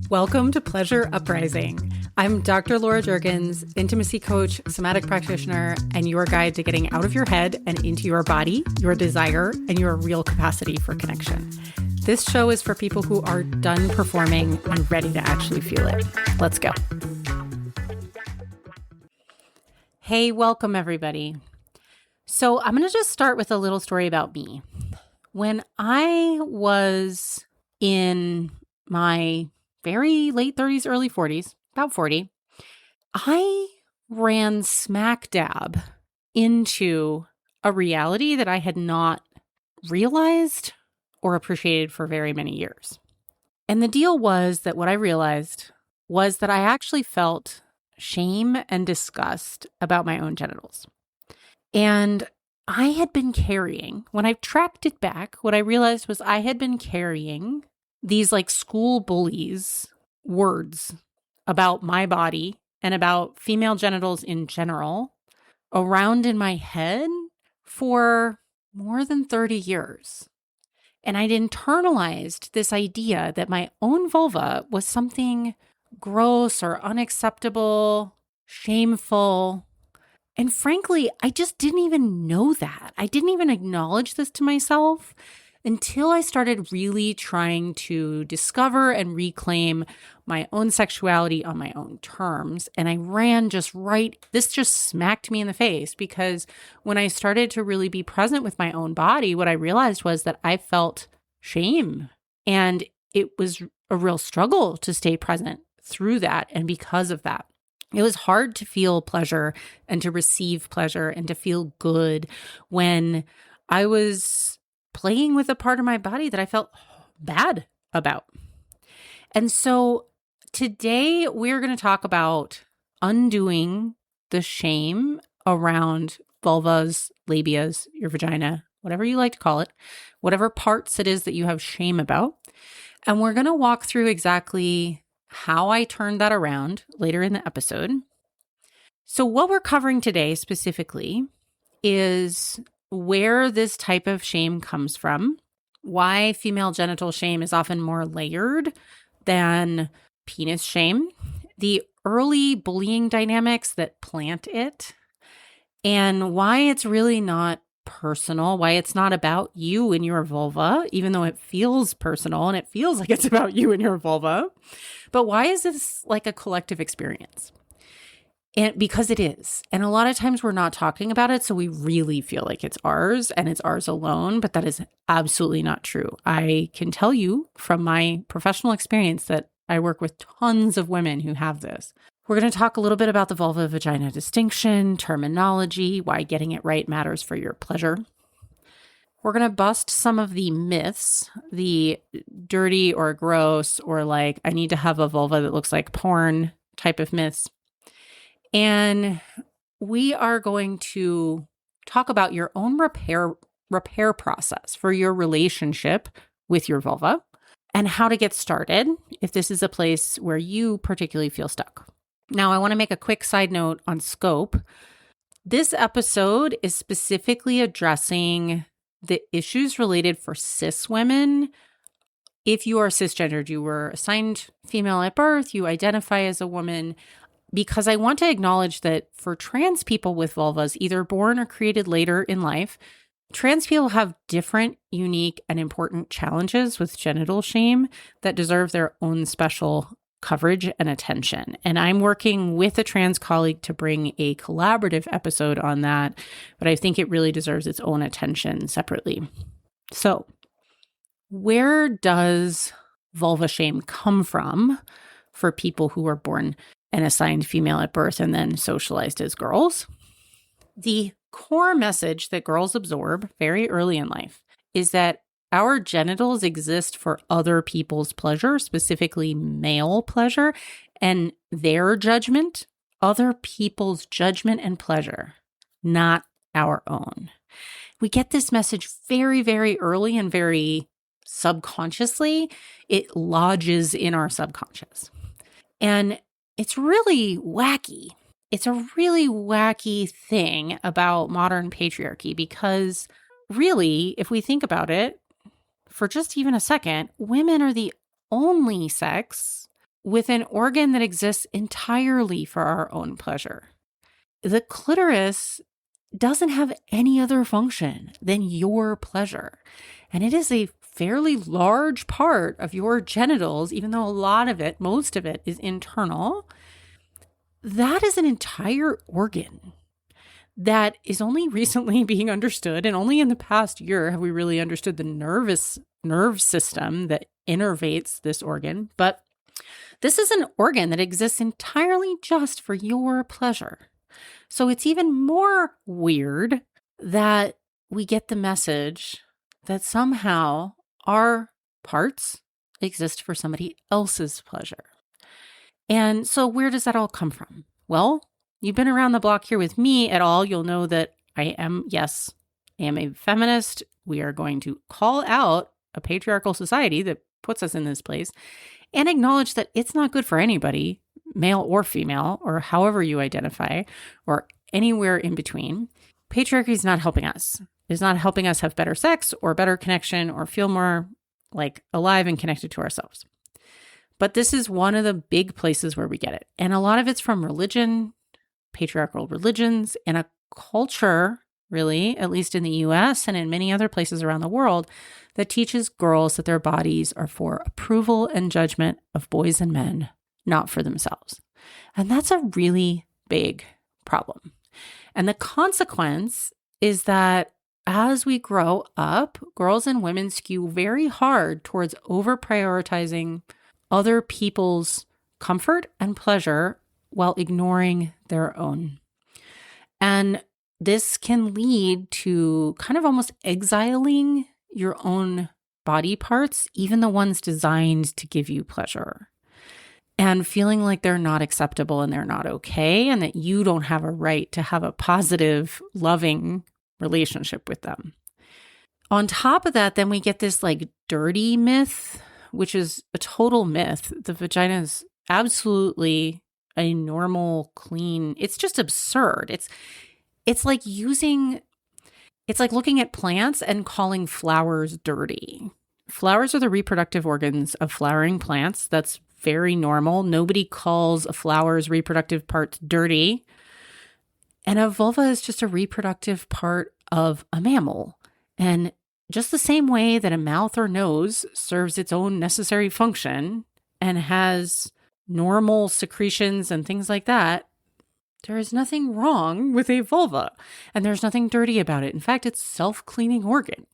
Welcome to Pleasure Uprising. I'm Dr. Laura Juergens, intimacy coach, somatic practitioner, and your guide to getting out of your head and into your body, your desire, and your real capacity for connection. This show is for people who are done performing and ready to actually feel it. Let's go. Hey, welcome everybody. So I'm going to just start with a little story about me. When I was in my very late 30s, early 40s, about 40, I ran smack dab into a reality that I had not realized or appreciated for very many years. And the deal was that what I realized was that I actually felt shame and disgust about my own genitals. And I had been carrying, when I tracked it back, what I realized was I had been carrying these like school bullies words about my body and about female genitals in general around in my head for more than 30 years. And I'd internalized this idea that my own vulva was something gross or unacceptable, shameful. And frankly, I just didn't even know that. I didn't even acknowledge this to myself until I started really trying to discover and reclaim my own sexuality on my own terms. And I ran this just smacked me in the face, because when I started to really be present with my own body, what I realized was that I felt shame. And it was a real struggle to stay present through that. And because of that, it was hard to feel pleasure and to receive pleasure and to feel good when I was playing with a part of my body that I felt bad about. And so today we're going to talk about undoing the shame around vulvas, labias, your vagina, whatever you like to call it, whatever parts it is that you have shame about. And we're going to walk through exactly how I turned that around later in the episode. So what we're covering today specifically is where this type of shame comes from, why female genital shame is often more layered than penis shame, the early bullying dynamics that plant it, and why it's really not personal, why it's not about you and your vulva, even though it feels personal and it feels like it's about you and your vulva. But why is this like a collective experience? And because it is. And a lot of times we're not talking about it, so we really feel like it's ours and it's ours alone, but that is absolutely not true. I can tell you from my professional experience that I work with tons of women who have this. We're going to talk a little bit about the vulva-vagina distinction, terminology, why getting it right matters for your pleasure. We're going to bust some of the myths, the dirty or gross or like, I need to have a vulva that looks like porn type of myths. And we are going to talk about your own repair process for your relationship with your vulva and how to get started if this is a place where you particularly feel stuck. Now, I want to make a quick side note on scope. This episode is specifically addressing the issues related for cis women. If you are cisgendered, you were assigned female at birth, you identify as a woman, because I want to acknowledge that for trans people with vulvas, either born or created later in life, trans people have different, unique, and important challenges with genital shame that deserve their own special coverage and attention. And I'm working with a trans colleague to bring a collaborative episode on that, but I think it really deserves its own attention separately. So, where does vulva shame come from for people who are born and assigned female at birth and then socialized as girls? The core message that girls absorb very early in life is that our genitals exist for other people's pleasure, specifically male pleasure, and their judgment, other people's judgment and pleasure, not our own. We get this message very, very early and very subconsciously. It lodges in our subconscious. And it's really wacky. It's a really wacky thing about modern patriarchy because really, if we think about it for just even a second, women are the only sex with an organ that exists entirely for our own pleasure. The clitoris doesn't have any other function than your pleasure. And it is a fairly large part of your genitals, even though a lot of it, most of it, is internal. That is an entire organ that is only recently being understood, and only in the past year have we really understood the nerve system that innervates this organ. But this is an organ that exists entirely just for your pleasure. So it's even more weird that we get the message that somehow our parts exist for somebody else's pleasure. And so where does that all come from? Well, you've been around the block here with me at all. You'll know that I am a feminist. We are going to call out a patriarchal society that puts us in this place and acknowledge that it's not good for anybody, male or female, or however you identify, or anywhere in between. Patriarchy is not helping us. It's not helping us have better sex or better connection or feel more like alive and connected to ourselves. But this is one of the big places where we get it. And a lot of it's from religion, patriarchal religions, and a culture, really, at least in the US and in many other places around the world, that teaches girls that their bodies are for approval and judgment of boys and men, not for themselves. And that's a really big problem. And the consequence is that as we grow up, girls and women skew very hard towards over-prioritizing other people's comfort and pleasure while ignoring their own. And this can lead to kind of almost exiling your own body parts, even the ones designed to give you pleasure, and feeling like they're not acceptable and they're not okay, and that you don't have a right to have a positive, loving relationship with them. On top of that, then we get this like dirty myth, which is a total myth. The vagina is absolutely a normal, clean, it's just absurd. It's like looking at plants and calling flowers dirty. Flowers are the reproductive organs of flowering plants. That's very normal. Nobody calls a flower's reproductive parts dirty. And a vulva is just a reproductive part of a mammal. And just the same way that a mouth or nose serves its own necessary function and has normal secretions and things like that, there is nothing wrong with a vulva. And there's nothing dirty about it. In fact, it's a self-cleaning organ.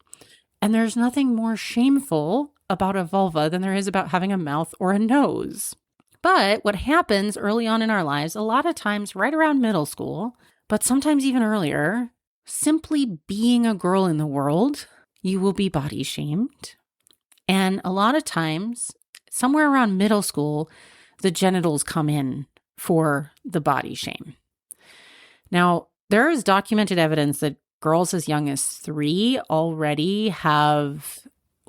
And there's nothing more shameful about a vulva than there is about having a mouth or a nose. But what happens early on in our lives, a lot of times right around middle school, but sometimes even earlier, simply being a girl in the world, you will be body shamed. And a lot of times, somewhere around middle school, the genitals come in for the body shame. Now, there is documented evidence that girls as young as 3 already have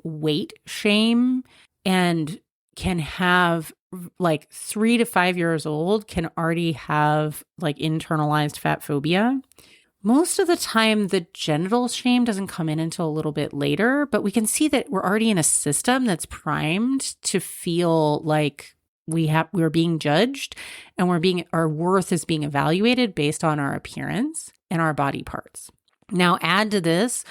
weight shame and can have, like 3 to 5 years old, can already have like internalized fat phobia. Most of the time, the genital shame doesn't come in until a little bit later, but we can see that we're already in a system that's primed to feel like we're being judged and our worth is being evaluated based on our appearance and our body parts. Now, add to this,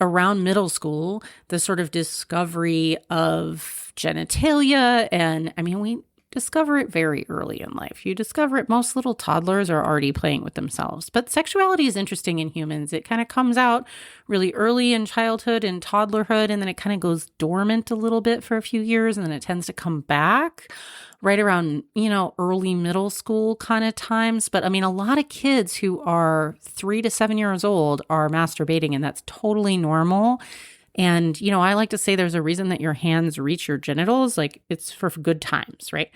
around middle school, the sort of discovery of genitalia, and we discover it very early in life. You discover it, most little toddlers are already playing with themselves. But sexuality is interesting in humans. It kind of comes out really early in childhood and toddlerhood, and then it kind of goes dormant a little bit for a few years, and then it tends to come back right around, early middle school kind of times. But a lot of kids who are 3 to 7 years old are masturbating, and that's totally normal. And, I like to say there's a reason that your hands reach your genitals, like it's for good times, right?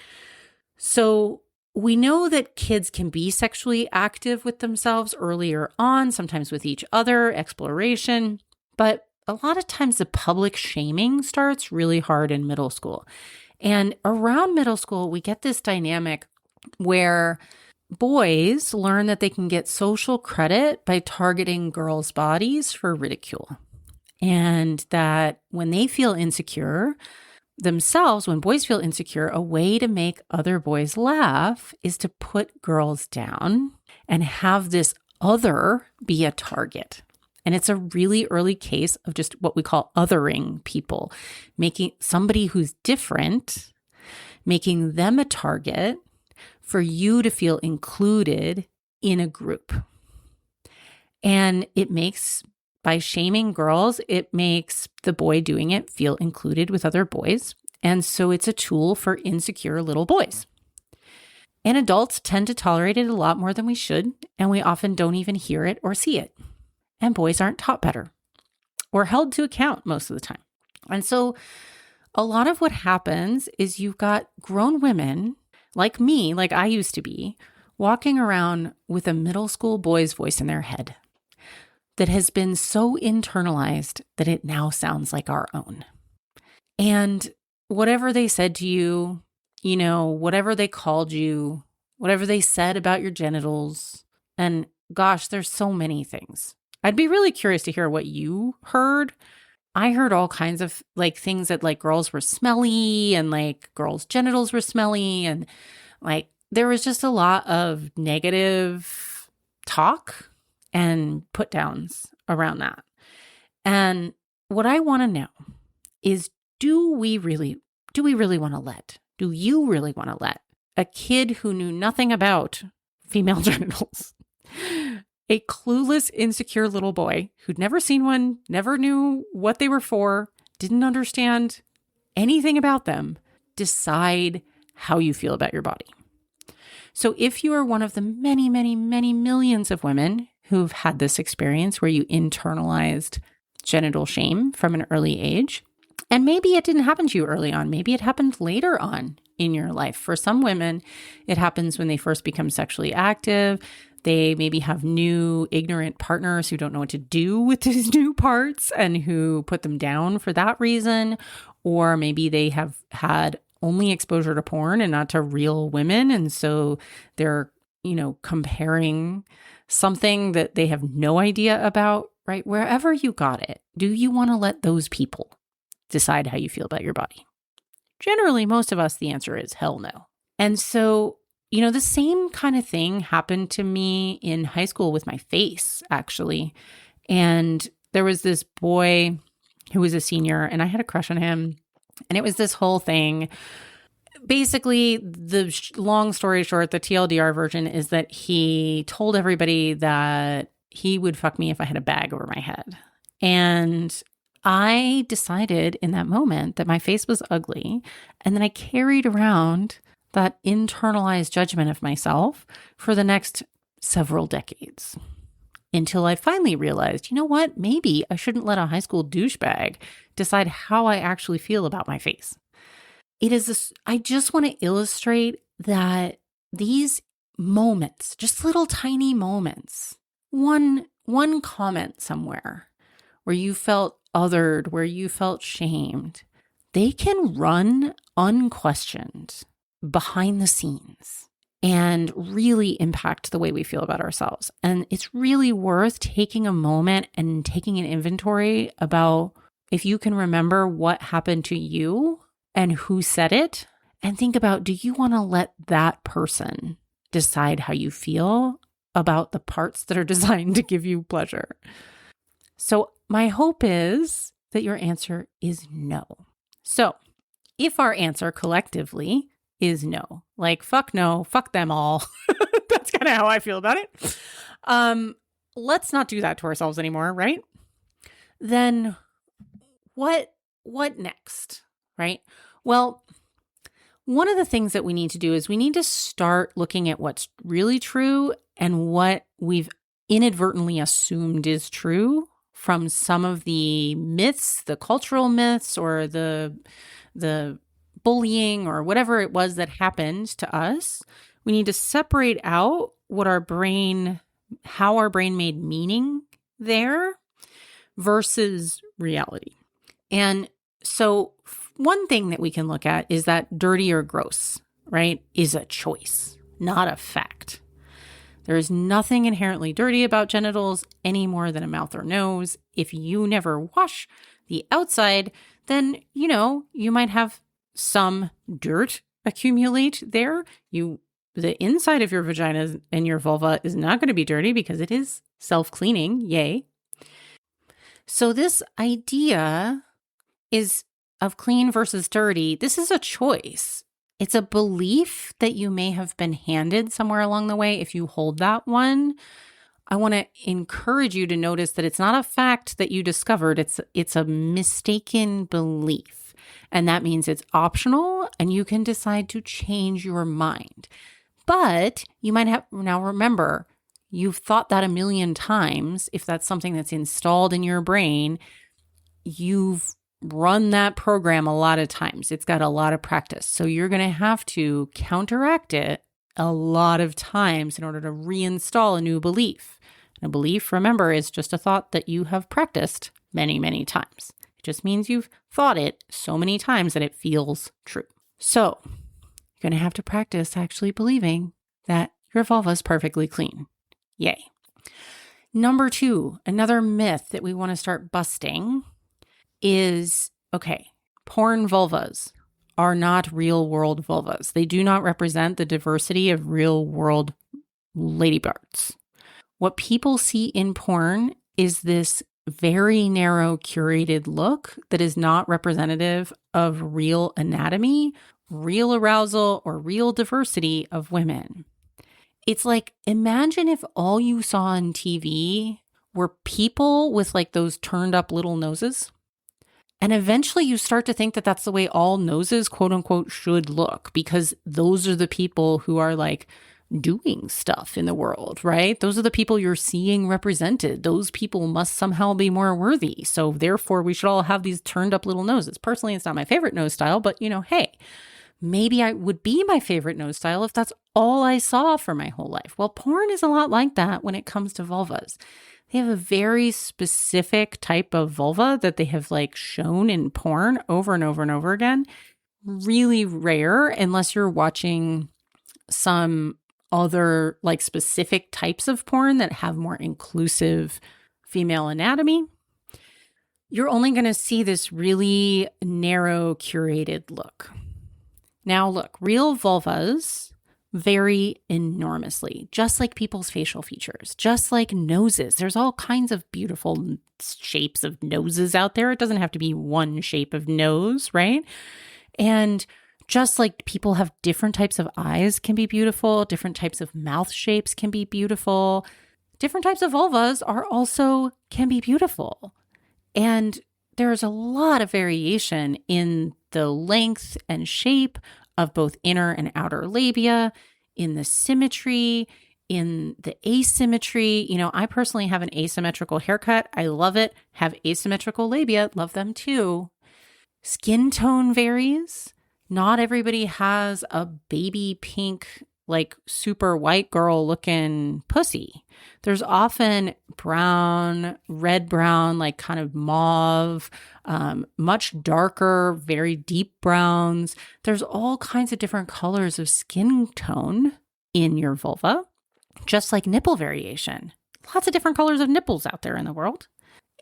So we know that kids can be sexually active with themselves earlier on, sometimes with each other, exploration, but a lot of times the public shaming starts really hard in middle school. And around middle school, we get this dynamic where boys learn that they can get social credit by targeting girls' bodies for ridicule. And that when they feel insecure, themselves, when boys feel insecure, a way to make other boys laugh is to put girls down and have this other be a target. And it's a really early case of just what we call othering people, making somebody who's different, making them a target for you to feel included in a group. And it makes, by shaming girls, it makes the boy doing it feel included with other boys. And so it's a tool for insecure little boys. And adults tend to tolerate it a lot more than we should, and we often don't even hear it or see it. And boys aren't taught better or held to account most of the time. And so a lot of what happens is you've got grown women like me, like I used to be, walking around with a middle school boy's voice in their head that has been so internalized that it now sounds like our own. And whatever they said to you, whatever they called you, whatever they said about your genitals, and gosh, there's so many things. I'd be really curious to hear what you heard. I heard all kinds of things that girls were smelly and girls' genitals were smelly, and there was just a lot of negative talk and put downs around that. And what I want to know is, do you really want to let a kid who knew nothing about female genitals, a clueless, insecure little boy who'd never seen one, never knew what they were for, didn't understand anything about them, decide how you feel about your body? So if you are one of the many, many, many millions of women who've had this experience where you internalized genital shame from an early age, and maybe it didn't happen to you early on, maybe it happened later on in your life. For some women, it happens when they first become sexually active. They maybe have new ignorant partners who don't know what to do with these new parts and who put them down for that reason. Or maybe they have had only exposure to porn and not to real women. And so they're, comparing something that they have no idea about, right? Wherever you got it, do you want to let those people decide how you feel about your body? Generally, most of us, the answer is hell no. And so, the same kind of thing happened to me in high school with my face, actually. And there was this boy who was a senior, and I had a crush on him. And it was this whole thing. Basically, the long story short, the TLDR version is that he told everybody that he would fuck me if I had a bag over my head. And I decided in that moment that my face was ugly. And then I carried around that internalized judgment of myself for the next several decades, until I finally realized, you know what? Maybe I shouldn't let a high school douchebag decide how I actually feel about my face. I just want to illustrate that these moments, just little tiny moments, one comment somewhere where you felt othered, where you felt shamed, they can run unquestioned behind the scenes and really impact the way we feel about ourselves. And it's really worth taking a moment and taking an inventory about, if you can remember what happened to you and who said it, and think about, do you want to let that person decide how you feel about the parts that are designed to give you pleasure? So my hope is that your answer is no. So if our answer collectively is no, fuck no, fuck them all, that's kind of how I feel about it. Let's not do that to ourselves anymore, right? Then what next, right? Well, one of the things that we need to do is we need to start looking at what's really true and what we've inadvertently assumed is true from some of the myths, the cultural myths, or the bullying or whatever it was that happened to us. We need to separate out how our brain made meaning there versus reality. And so one thing that we can look at is that dirty or gross, right, is a choice, not a fact. There is nothing inherently dirty about genitals any more than a mouth or nose. If you never wash the outside, then, you might have some dirt accumulate there, the inside of your vagina and your vulva is not going to be dirty because it is self-cleaning. Yay. So this idea is of clean versus dirty. This is a choice. It's a belief that you may have been handed somewhere along the way. If you hold that one, I want to encourage you to notice that it's not a fact that you discovered. It's a mistaken belief. And that means it's optional and you can decide to change your mind. But you might have, now remember, you've thought that a million times. If that's something that's installed in your brain, you've run that program a lot of times. It's got a lot of practice. So you're going to have to counteract it a lot of times in order to reinstall a new belief. And a belief, remember, is just a thought that you have practiced many, many times. It just means you've thought it so many times that it feels true. So you're going to have to practice actually believing that your vulva is perfectly clean. Yay. Number 2, another myth that we want to start busting is, porn vulvas are not real world vulvas. They do not represent the diversity of real world lady parts. What people see in porn is this very narrow curated look that is not representative of real anatomy, real arousal, or real diversity of women. It's like, imagine if all you saw on TV were people with like those turned up little noses. And eventually you start to think that that's the way all noses, quote unquote, should look, because those are the people who are like doing stuff in the world, right? Those are the people you're seeing represented. Those people must somehow be more worthy. So therefore we should all have these turned up little noses. Personally, it's not my favorite nose style, but hey, maybe I would be my favorite nose style if that's all I saw for my whole life. Well, porn is a lot like that when it comes to vulvas. They have a very specific type of vulva that they have like shown in porn over and over and over again. Really rare unless you're watching some other like specific types of porn that have more inclusive female anatomy. You're only going to see this really narrow curated look. Now look, real vulvas vary enormously, just like people's facial features, just like noses. There's all kinds of beautiful shapes of noses out there. It doesn't have to be one shape of nose, right? And just like people have different types of eyes can be beautiful, different types of mouth shapes can be beautiful, different types of vulvas can be beautiful. And there's a lot of variation in the length and shape of both inner and outer labia, in the symmetry, in the asymmetry. I personally have an asymmetrical haircut. I love it. Have asymmetrical labia. Love them too. Skin tone varies. Not everybody has a baby pink, like super white girl looking pussy. There's often brown, red brown, like kind of mauve, much darker, very deep browns. There's all kinds of different colors of skin tone in your vulva, just like nipple variation. Lots of different colors of nipples out there in the world.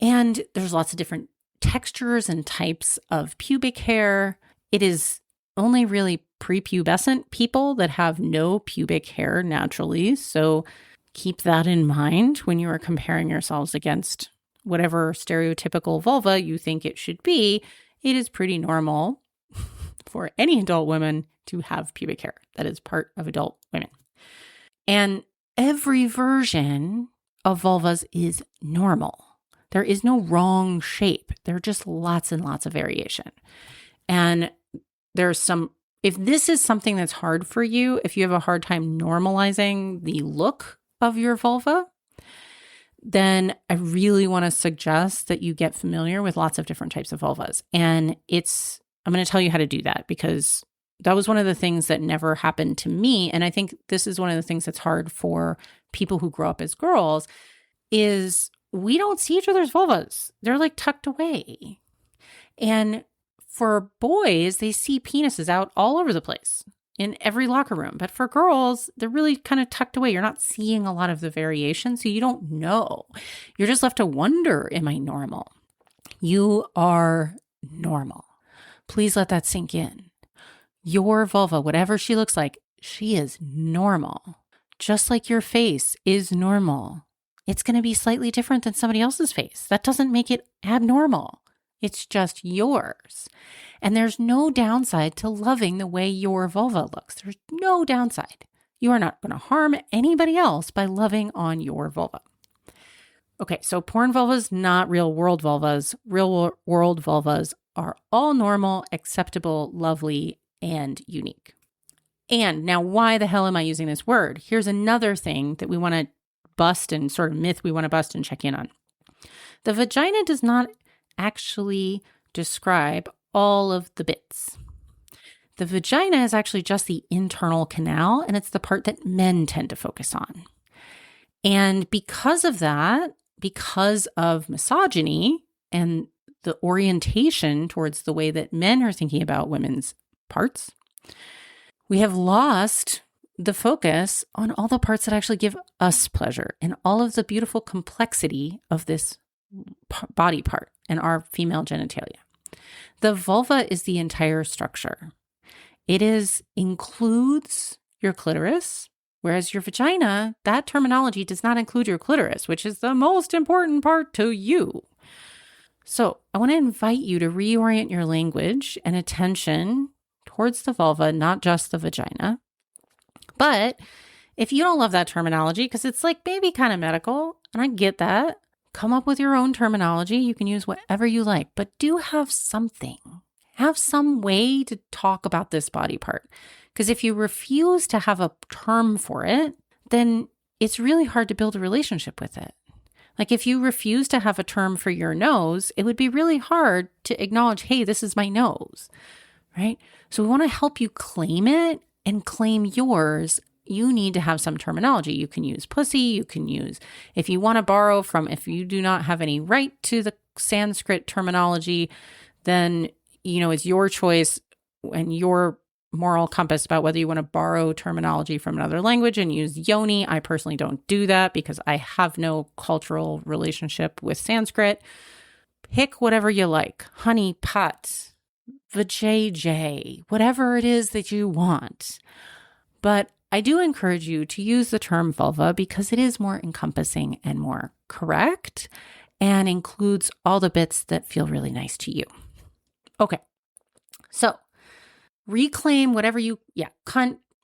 And there's lots of different textures and types of pubic hair. It is only really prepubescent people that have no pubic hair naturally. So keep that in mind when you are comparing yourselves against whatever stereotypical vulva you think it should be. It is pretty normal for any adult woman to have pubic hair. That is part of adult women. And every version of vulvas is normal. There is no wrong shape. There are just lots and lots of variation. And if this is something that's hard for you, if you have a hard time normalizing the look of your vulva, then I really want to suggest that you get familiar with lots of different types of vulvas. And I'm going to tell you how to do that because that was one of the things that never happened to me. And I think this is one of the things that's hard for people who grow up as girls is we don't see each other's vulvas. They're like tucked away. And for boys, they see penises out all over the place in every locker room. But for girls, they're really kind of tucked away. You're not seeing a lot of the variation, so you don't know. You're just left to wonder, am I normal? You are normal. Please let that sink in. Your vulva, whatever she looks like, she is normal. Just like your face is normal. It's going to be slightly different than somebody else's face. That doesn't make it abnormal. It's just yours. And there's no downside to loving the way your vulva looks. There's no downside. You are not going to harm anybody else by loving on your vulva. Okay, so porn vulvas, not real world vulvas. Real world vulvas are all normal, acceptable, lovely, and unique. And now, why the hell am I using this word? Here's another thing that we want to bust and sort of myth we want to bust and check in on. The vagina does not actually describe all of the bits. The vagina is actually just the internal canal, and it's the part that men tend to focus on. And because of that, because of misogyny and the orientation towards the way that men are thinking about women's parts, we have lost the focus on all the parts that actually give us pleasure and all of the beautiful complexity of this body part and our female genitalia. The vulva is the entire structure. It includes your clitoris, whereas your vagina, that terminology does not include your clitoris, which is the most important part to you. So I want to invite you to reorient your language and attention towards the vulva, not just the vagina. But if you don't love that terminology, because it's like maybe kind of medical, and I get that, come up with your own terminology. You can use whatever you like, but do have something. Have some way to talk about this body part. Because if you refuse to have a term for it, then it's really hard to build a relationship with it. Like if you refuse to have a term for your nose, it would be really hard to acknowledge, hey, this is my nose, right? So we want to help you claim it and claim yours. You need to have some terminology. You can use pussy. You can use, if you want to borrow from, if you do not have any right to the Sanskrit terminology, then, it's your choice and your moral compass about whether you want to borrow terminology from another language and use yoni. I personally don't do that because I have no cultural relationship with Sanskrit. Pick whatever you like. Honey pot, vajayjay, whatever it is that you want. But I do encourage you to use the term vulva because it is more encompassing and more correct and includes all the bits that feel really nice to you. Okay. So reclaim whatever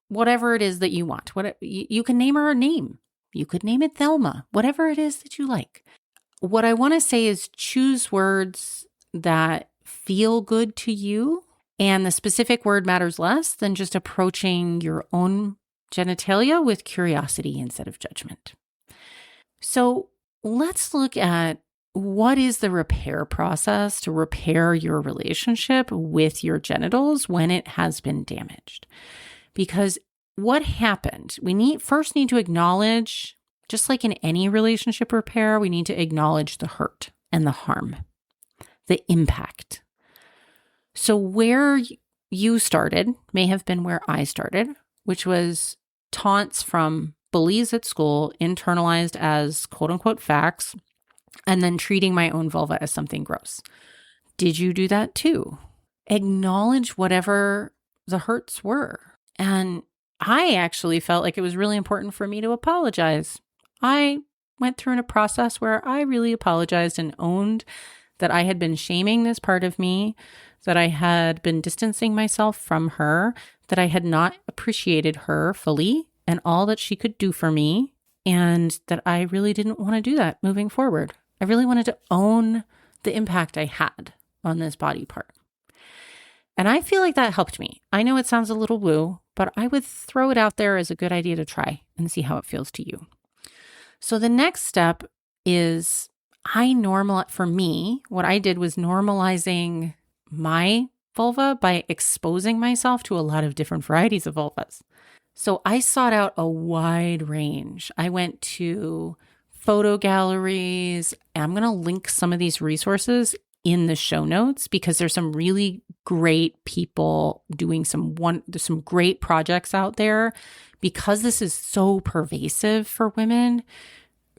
whatever it is that you want. You can name her a name. You could name it Thelma, whatever it is that you like. What I want to say is choose words that feel good to you, and the specific word matters less than just approaching your own genitalia with curiosity instead of judgment. So let's look at what is the repair process to repair your relationship with your genitals when it has been damaged? Because what happened? We first need to acknowledge, just like in any relationship repair, we need to acknowledge the hurt and the harm, the impact. So where you started may have been where I started, which was taunts from bullies at school, internalized as quote unquote facts, and then treating my own vulva as something gross. Did you do that too? Acknowledge whatever the hurts were. And I actually felt like it was really important for me to apologize. I went through a process where I really apologized and owned that I had been shaming this part of me, that I had been distancing myself from her, that I had not appreciated her fully and all that she could do for me, and that I really didn't want to do that moving forward. I really wanted to own the impact I had on this body part. And I feel like that helped me. I know it sounds a little woo, but I would throw it out there as a good idea to try and see how it feels to you. So the next step is for me, what I did was normalizing my vulva by exposing myself to a lot of different varieties of vulvas. So I sought out a wide range. I went to photo galleries. I'm going to link some of these resources in the show notes because there's some really great people doing there's some great projects out there, because this is so pervasive for women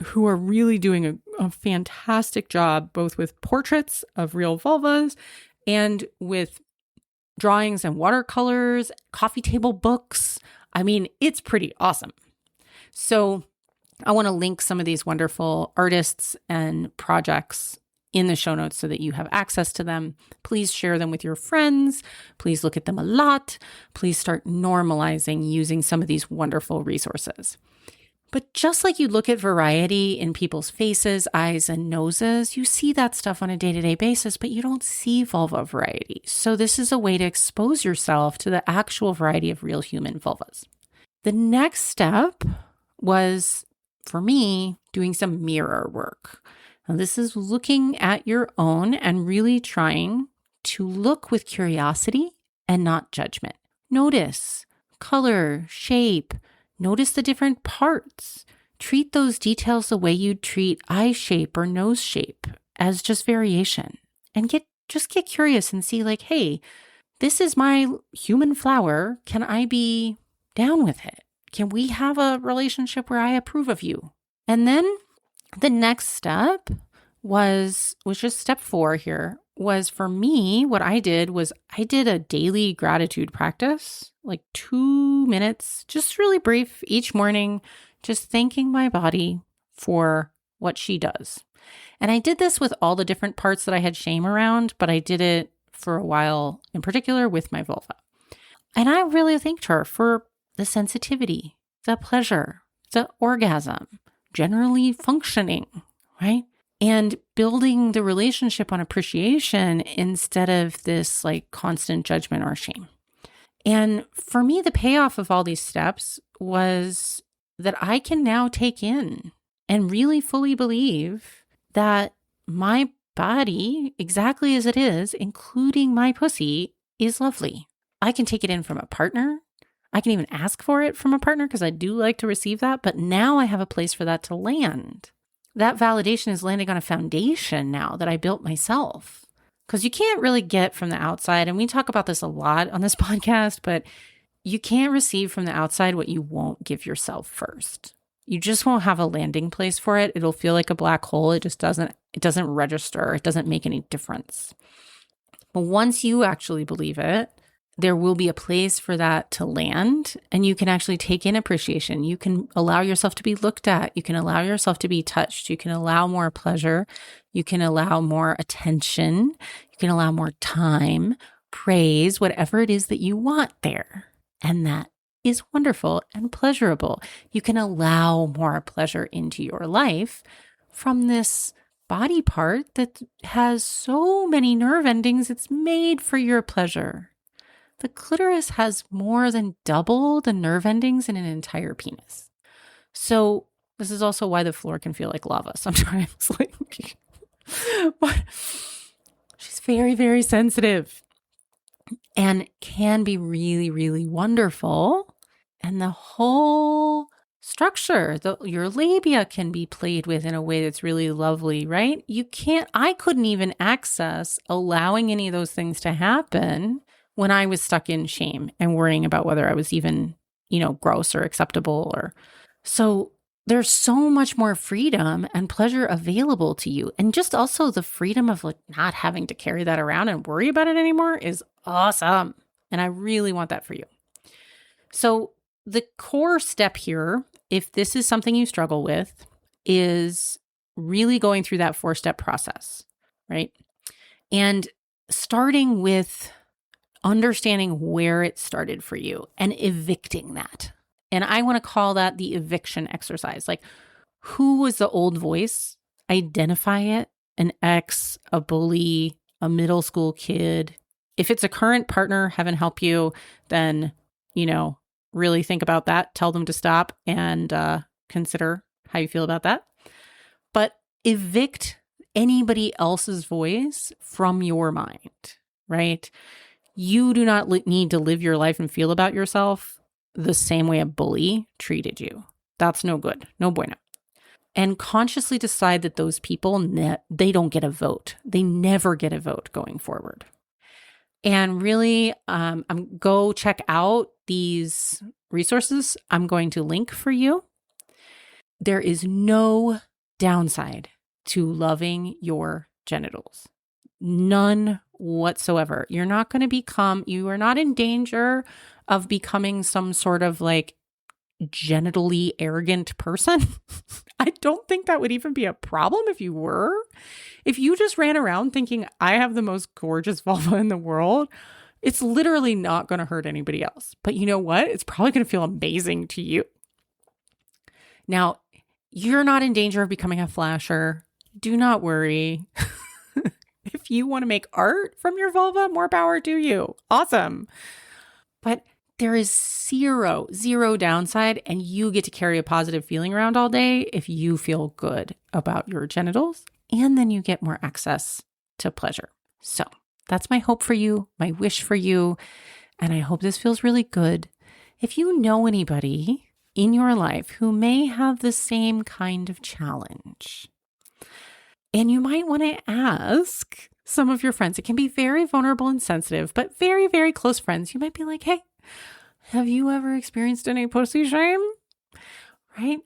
who are really doing a fantastic job, both with portraits of real vulvas and with drawings and watercolors, coffee table books. I mean, it's pretty awesome. So I want to link some of these wonderful artists and projects in the show notes so that you have access to them. Please share them with your friends. Please look at them a lot. Please start normalizing using some of these wonderful resources. But just like you look at variety in people's faces, eyes, and noses, you see that stuff on a day-to-day basis, but you don't see vulva variety. So this is a way to expose yourself to the actual variety of real human vulvas. The next step was, for me, doing some mirror work. Now, this is looking at your own and really trying to look with curiosity and not judgment. Notice color, shape, notice the different parts. Treat those details the way you'd treat eye shape or nose shape as just variation. And get curious and see like, hey, this is my human flower. Can I be down with it? Can we have a relationship where I approve of you? And then the next step was just step 4 here, was for me, what I did was I did a daily gratitude practice, like 2 minutes, just really brief each morning, just thanking my body for what she does. And I did this with all the different parts that I had shame around, but I did it for a while in particular with my vulva. And I really thanked her for the sensitivity, the pleasure, the orgasm, generally functioning, right? And building the relationship on appreciation instead of this like constant judgment or shame. And for me, the payoff of all these steps was that I can now take in and really fully believe that my body, exactly as it is, including my pussy, is lovely. I can take it in from a partner. I can even ask for it from a partner because I do like to receive that. But now I have a place for that to land. That validation is landing on a foundation now that I built myself. Because you can't really get from the outside, and we talk about this a lot on this podcast, but you can't receive from the outside what you won't give yourself first. You just won't have a landing place for it. It'll feel like a black hole. It doesn't register. It doesn't make any difference. But once you actually believe it, there will be a place for that to land, and you can actually take in appreciation. You can allow yourself to be looked at. You can allow yourself to be touched. You can allow more pleasure. You can allow more attention. You can allow more time, praise, whatever it is that you want there. And that is wonderful and pleasurable. You can allow more pleasure into your life from this body part that has so many nerve endings. It's made for your pleasure. The clitoris has more than double the nerve endings in an entire penis. So this is also why the floor can feel like lava sometimes. But she's very, very sensitive and can be really, really wonderful. And the whole structure, your labia can be played with in a way that's really lovely, right? I couldn't even access allowing any of those things to happen when I was stuck in shame and worrying about whether I was even, gross or acceptable. So there's so much more freedom and pleasure available to you. And just also the freedom of not having to carry that around and worry about it anymore is awesome. And I really want that for you. So the core step here, if this is something you struggle with, is really going through that 4-step process, right? And starting with understanding where it started for you and evicting that. And I want to call that the eviction exercise. Like, who was the old voice? Identify it. An ex, a bully, a middle school kid. If it's a current partner, heaven help you, then, really think about that. Tell them to stop and consider how you feel about that. But evict anybody else's voice from your mind, right? You do not need to live your life and feel about yourself the same way a bully treated you. That's no good. No bueno. And consciously decide that those people, they don't get a vote. They never get a vote going forward. And really, go check out these resources I'm going to link for you. There is no downside to loving your genitals. None whatsoever. You are not in danger of becoming some sort of like genitally arrogant person. I don't think that would even be a problem if you were. If you just ran around thinking, I have the most gorgeous vulva in the world, it's literally not going to hurt anybody else. But you know what? It's probably going to feel amazing to you. Now, you're not in danger of becoming a flasher. Do not worry. If you want to make art from your vulva, more power to you. Awesome. But there is zero downside, and you get to carry a positive feeling around all day if you feel good about your genitals, and then you get more access to pleasure. So that's my hope for you, my wish for you, and I hope this feels really good. If you know anybody in your life who may have the same kind of challenge, and you might want to ask some of your friends, it can be very vulnerable and sensitive, but very, very close friends, you might be like, hey, have you ever experienced any pussy shame? Right?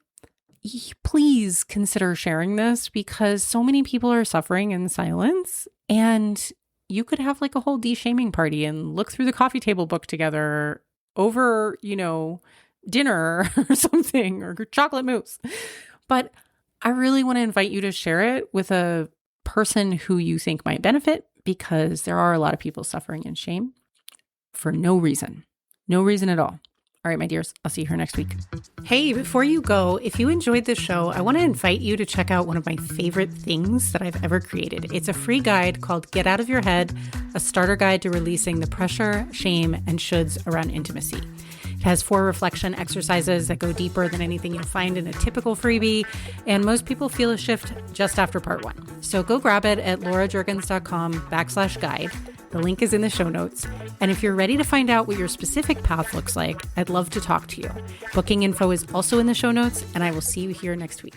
Please consider sharing this because so many people are suffering in silence, and you could have like a whole de-shaming party and look through the coffee table book together over, dinner or something, or chocolate mousse. But I really want to invite you to share it with a person who you think might benefit, because there are a lot of people suffering in shame for no reason. No reason at all. All right, my dears, I'll see you here next week. Hey, before you go, if you enjoyed this show, I want to invite you to check out one of my favorite things that I've ever created. It's a free guide called Get Out of Your Head, a starter guide to releasing the pressure, shame, and shoulds around intimacy. It has 4 reflection exercises that go deeper than anything you'll find in a typical freebie, and most people feel a shift just after part 1. So go grab it at laurajurgens.com/guide. The link is in the show notes. And if you're ready to find out what your specific path looks like, I'd love to talk to you. Booking info is also in the show notes, and I will see you here next week.